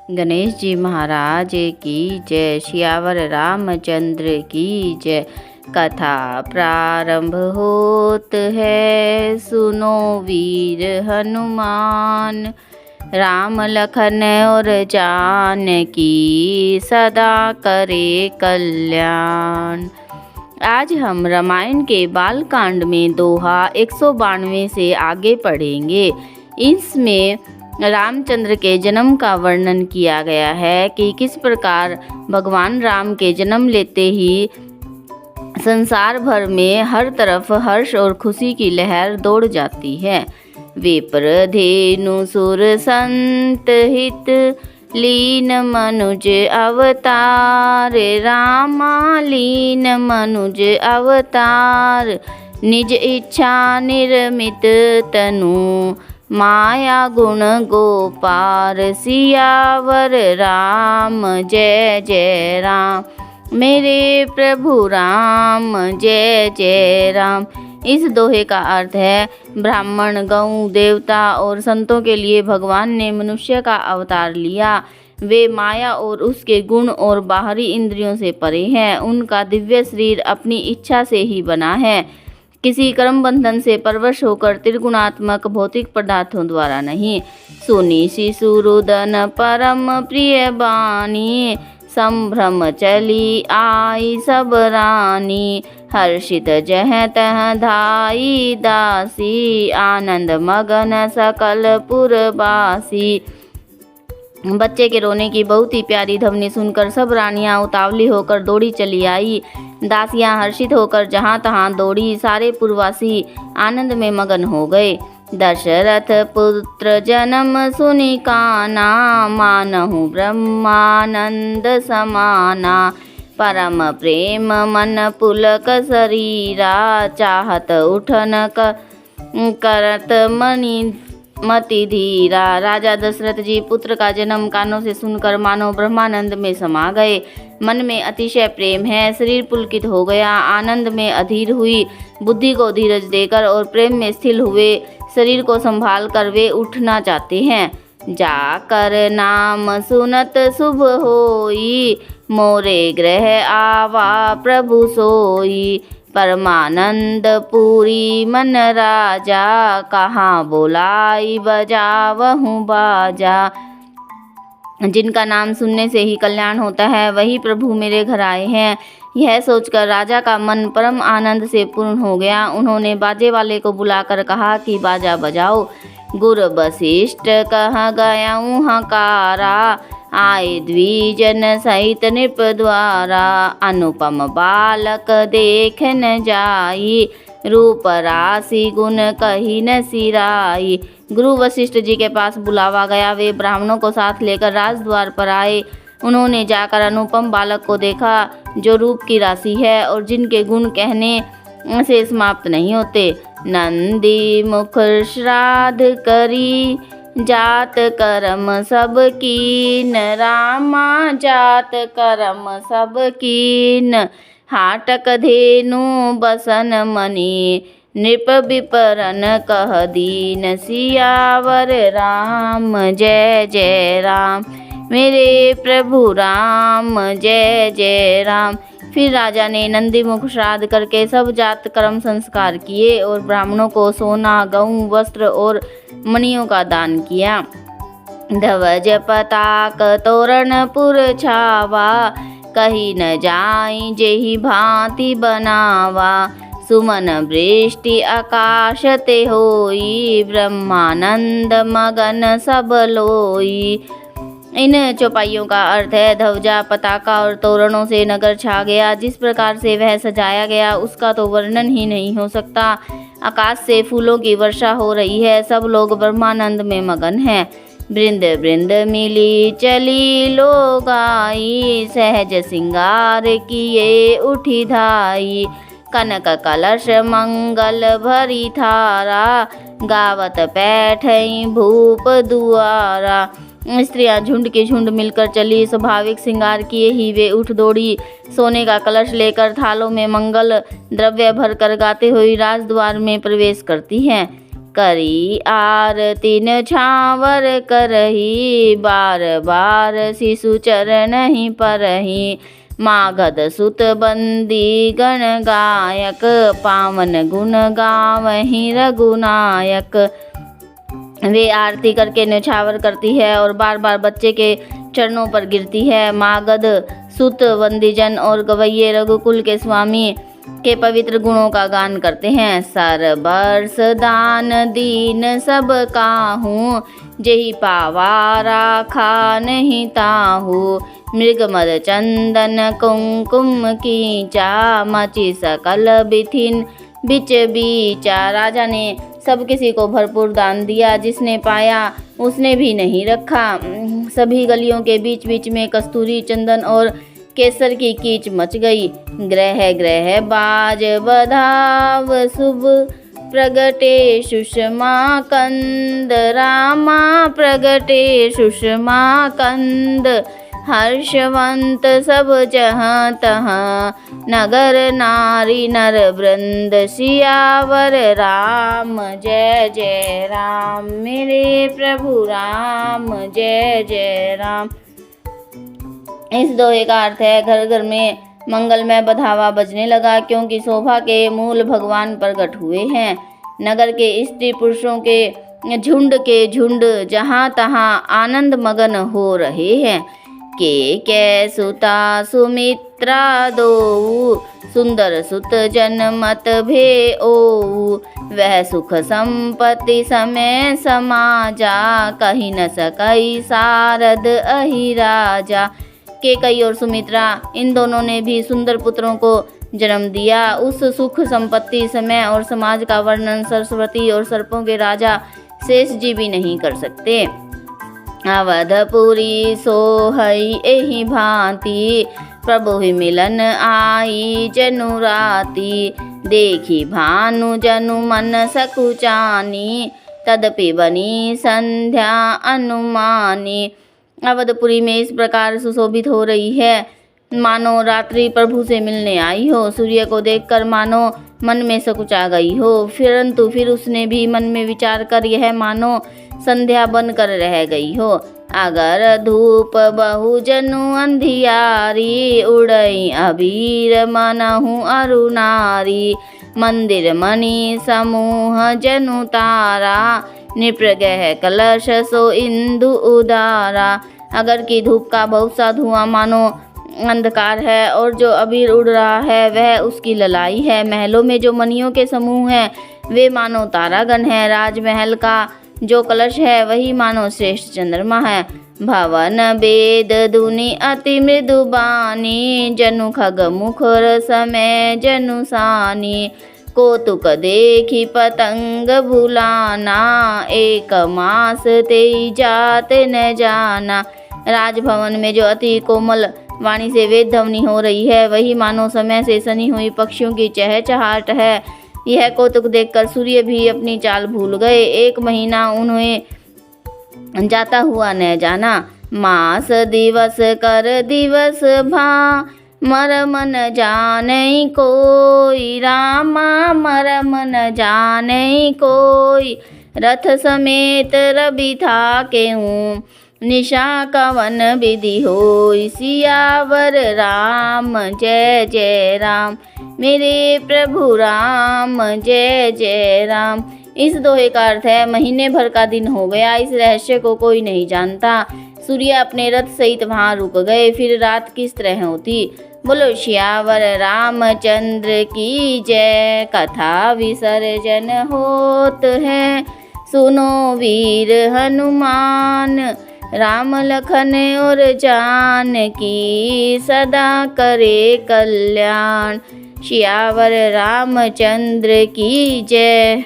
गणेश जी महाराज की जय। सियावर रामचंद्र की जय। कथा प्रारंभ होत है, सुनो वीर हनुमान। राम लखन और जानकी सदा करे कल्याण। आज हम रामायण के बालकांड में दोहा 192 से आगे पढ़ेंगे। इसमें रामचंद्र के जन्म का वर्णन किया गया है कि किस प्रकार भगवान राम के जन्म लेते ही संसार भर में हर तरफ हर्ष और खुशी की लहर दौड़ जाती है। विप्र धेनु सुर संत हित, लीन मनुज अवतार। रामा लीन मनुज अवतार, निज इच्छा निर्मित तनु। माया गुण गोपार, सियावर राम जय जय राम। मेरे प्रभु राम जय जय राम। इस दोहे का अर्थ है, ब्राह्मण, गऊ, देवता और संतों के लिए भगवान ने मनुष्य का अवतार लिया। वे माया और उसके गुण और बाहरी इंद्रियों से परे हैं। उनका दिव्य शरीर अपनी इच्छा से ही बना है, किसी कर्म बंधन से परवश होकर त्रिगुणात्मक भौतिक पदार्थों द्वारा नहीं। सुनी शिशुरुदन परम प्रिय बानी, संभ्रम चली आई सब रानी। हर्षित जह तह धाई दासी, आनंद मगन सकल पुरबासी। बच्चे के रोने की बहुत ही प्यारी ध्वनि सुनकर सब रानियां उतावली होकर दौड़ी चली आई। दासियां हर्षित होकर जहां तहां दौड़ी। सारे पुरवासी आनंद में मगन हो गए। दशरथ पुत्र जन्म सुनि काना, मानहु ब्रह्मानंद समाना। परम प्रेम मन पुलक शरीरा, चाहत उठन करत मति धीरा। राजा दशरथ जी पुत्र का जन्म कानों से सुनकर मानो ब्रह्मानंद में समा गए। मन में अतिशय प्रेम है, शरीर पुलकित हो गया, आनंद में अधीर हुई। बुद्धि को धीरज देकर और प्रेम में स्थिर हुए शरीर को संभाल कर वे उठना चाहते हैं। जाकर नाम सुनत शुभ होई, मोरे ग्रह आवा प्रभु सोई। परमानंद पूरी मन राजा, कहाँ बोलाई बजावहु बाजा। जिनका नाम सुनने से ही कल्याण होता है, वही प्रभु मेरे घर आए हैं। यह सोचकर राजा का मन परम आनंद से पूर्ण हो गया। उन्होंने बाजे वाले को बुलाकर कहा कि बाजा बजाओ। गुर वशिष्ठ कह गयाऊँ हकारा, आए द्विजन सहित नृप द्वारा। अनुपम बालक देख न जाई, रूप राशि गुण कही न सिराई। गुरु वशिष्ठ जी के पास बुलावा गया। वे ब्राह्मणों को साथ लेकर राजद्वार पर आए। उन्होंने जाकर अनुपम बालक को देखा, जो रूप की राशि है और जिनके गुण कहने से समाप्त नहीं होते। नंदी मुख श्राद्ध करी, जात कर्म सब कीन। रामा जात कर्म सब कीन, हाटक धेनु बसन मणि। नृप विपरन कह दीन, सियावर राम जय जय राम। मेरे प्रभु राम जय जय राम। फिर राजा ने नंदीमुख श्राद्ध करके सब जात कर्म संस्कार किए और ब्राह्मणों को सोना, गऊ, वस्त्र और मणियों का दान किया। ध्वज पताक तोरण पुर छावा, कही न जाई जेहि भांति बनावा। सुमन वृष्टि आकाश ते होई, ब्रह्मानंद मगन सब लोई। इन चौपाइयों का अर्थ है, ध्वजा, पताका और तोरणों से नगर छा गया। जिस प्रकार से वह सजाया गया उसका तो वर्णन ही नहीं हो सकता। आकाश से फूलों की वर्षा हो रही है। सब लोग ब्रह्मानंद में मगन हैं। बृंद बृंद मिली चली लोग आई, सहज सिंगार किए उठी धाई। कनक कलश मंगल भरी थारा, गावत बैठई भूप दुआरा। स्त्रियां झुंड के झुंड मिलकर चली। स्वाभाविक श्रृंगार किए ही वे उठ दौड़ी। सोने का कलश लेकर थालों में मंगल द्रव्य भरकर गाते हुए राजद्वार में प्रवेश करती हैं। करी आरती छावर करही, बार बार शिशु चरण ही परही। मागध सुत बंदी गण गायक, पावन गुण गावहीं रघुनायक। वे आरती करके न्यौछावर करती है और बार बार बच्चे के चरणों पर गिरती है। मागध सुत वंदीजन और गवैये रघुकुल के स्वामी के पवित्र गुणों का गान करते हैं। सरबर्ष दान दीन सब काहू, जेहि पावा राखा नहीं ताहू। मृग मद चंदन कुमकुम कीचा, मची सकल बिथिन बिच बीचा। राजा ने सब किसी को भरपूर दान दिया, जिसने पाया उसने भी नहीं रखा। सभी गलियों के बीच बीच में कस्तूरी चंदन और केसर की कीच मच गई। ग्रह ग्रह बाज बधाव शुभ, प्रगटे सुषमा कंद। रामा प्रगटे सुषमा कंद, हर्षवंत सब जहाँ तहाँ। नगर नारी नर वृंद, सियावर राम जय जय राम। मेरे प्रभु राम जय जय राम। इस दोहे का अर्थ है, घर घर में मंगलमय बधावा बजने लगा, क्योंकि शोभा के मूल भगवान प्रकट हुए हैं। नगर के स्त्री पुरुषों के झुंड जहाँ तहाँ आनंद मगन हो रहे हैं। के सुता सुमित्रा दोऊ, सुंदर सुत जनमत भेओ। वह सुख संपत्ति समय समाजा, कही न सकई सारद अहि राजा। केकई और सुमित्रा इन दोनों ने भी सुंदर पुत्रों को जन्म दिया। उस सुख संपत्ति समय और समाज का वर्णन सरस्वती और सर्पों के राजा शेष जी भी नहीं कर सकते। अवधपुरी सोहई एहि भांति, प्रभु ही मिलन आई जनु राती। देखी भानु जनु मन सकुचानी, तदपि बनी संध्या अनुमानी। अवधपुरी में इस प्रकार सुशोभित हो रही है, मानो रात्रि प्रभु से मिलने आई हो। सूर्य को देखकर मानो मन में सकुचा गई हो, परंतु फिर उसने भी मन में विचार कर यह मानो संध्या बनकर रह गई हो। अगर धूप बहु जनु अंधियारी, उड़ई अबीर मनहु अरुनारी। मंदिर मणि समूह जनु तारा, निप्रगह कलश सो इंदु उदारा। अगर की धूप का बहुत सा धुआं मानो अंधकार है, और जो अबीर उड़ रहा है वह उसकी ललाई है। महलों में जो मणियों के समूह हैं वे मानो तारागण हैं। राजमहल का जो कलश है वही मानो श्रेष्ठ चंद्रमा है। भवन वेद दुनि अति मृदुबानी, जनु खग मुखर समय जनु सानी। कौतुक देखी पतंग भुलाना, एक मास तेई जात न जाना। राजभवन में जो अति कोमल वाणी से वेद ध्वनि हो रही है वही मानो समय से सनी हुई पक्षियों की चहचहाट है। यह कौतुक देखकर सूर्य भी अपनी चाल भूल गए। एक महीना उन्हें जाता हुआ न जाना। मास दिवस कर दिवस भा, मरम न जाने कोई। रामा मरम न जाने कोई, रथ समेत रवि था केहूँ। निशा कवन विधि होई, सियावर राम जय जय राम। मेरे प्रभु राम जय जय राम। इस दोहे का अर्थ है, महीने भर का दिन हो गया, इस रहस्य को कोई नहीं जानता। सूर्य अपने रथ सहित वहाँ रुक गए, फिर रात किस तरह होती। बोलो सियावर रामचंद्र की जय। कथा विसर्जन होत है, सुनो वीर हनुमान। राम लखन और जानकी, सदा करे कल्याण। सियावर रामचंद्र की जय।